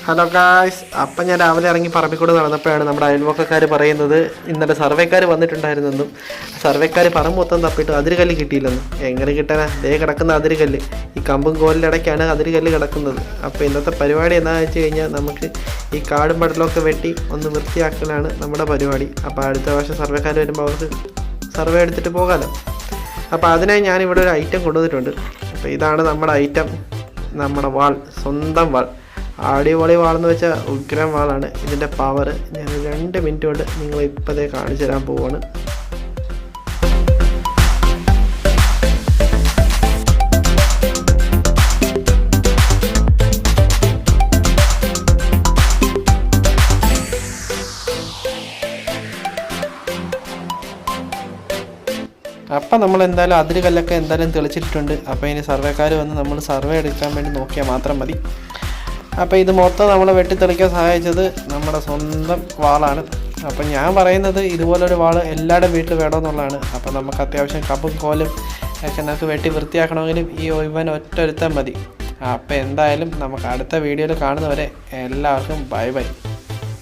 Hello guys, അപ്പം ഞാൻ രാവിലെ ഇറങ്ങി പറമ്പിക്കൂടെ നടന്നപ്പോഴാണ് നമ്മുടെ അയൽവക്കക്കാർ പറയുന്നത് ഇന്നലെ സർവേക്കാർ വന്നിട്ടുണ്ടായിരുന്നെന്നും സർവേക്കാർ പറമ്പ് മൊത്തം തപ്പിയിട്ട് അതിരുകല്ല് കിട്ടിയില്ലെന്നും. എങ്ങനെ കിട്ടാനാ? ദേ കിടക്കുന്ന അതിരുകല്ല്, ഈ കമ്പും കോലിൻ്റെ ഇടയ്ക്കാണ് അതിരുകല്ല് കിടക്കുന്നത്. അപ്പോൾ ഇന്നത്തെ പരിപാടി എന്താണെന്ന് വെച്ച് കഴിഞ്ഞാൽ നമുക്ക് ഈ കാടും പടലൊക്കെ വെട്ടി ഒന്ന് വൃത്തിയാക്കലാണ് നമ്മുടെ പരിപാടി. അപ്പോൾ അടുത്ത വർഷം സർവേക്കാർ വരുമ്പോൾ അവർക്ക് സർവേ എടുത്തിട്ട് പോകാമല്ലോ. അപ്പോൾ അതിനായി ഞാനിവിടെ ഒരു ഐറ്റം കൊണ്ടുവന്നിട്ടുണ്ട്. അപ്പോൾ ഇതാണ് നമ്മുടെ ഐറ്റം, നമ്മുടെ വാൾ, സ്വന്തം വാൾ. അടിപൊളി വാളെന്ന് വെച്ചാൽ ഉഗ്രം വാളാണ്. ഇതിൻ്റെ പവർ ഞാൻ 2 മിനിറ്റ് കൊണ്ട് നിങ്ങൾ ഇപ്പോഴേ കാണിച്ചു തരാൻ പോവാണ്. അപ്പം നമ്മൾ എന്തായാലും അതിരുകല്ലൊക്കെ എന്തായാലും തെളിച്ചിട്ടുണ്ട്. അപ്പോൾ ഇനി സർവേക്കാർ വന്ന് നമ്മൾ സർവേ എടുക്കാൻ വേണ്ടി നോക്കിയാൽ മാത്രം മതി. അപ്പോൾ ഇത് മൊത്തം നമ്മളെ വെട്ടിത്തെളിക്കാൻ സഹായിച്ചത് നമ്മുടെ സ്വന്തം വാളാണ്. അപ്പം ഞാൻ പറയുന്നത് ഇതുപോലൊരു വാൾ എല്ലാവരുടെ വീട്ടിൽ വേണമെന്നുള്ളതാണ്. അപ്പോൾ നമുക്ക് അത്യാവശ്യം കപ്പും കോലും ഒക്കെ നമുക്ക് വെട്ടി വൃത്തിയാക്കണമെങ്കിലും ഈ ഇവൻ ഒറ്റൊരുത്താൻ മതി. അപ്പോൾ എന്തായാലും നമുക്ക് അടുത്ത വീഡിയോയിൽ കാണുന്നവരെ എല്ലാവർക്കും ബൈ ബൈ.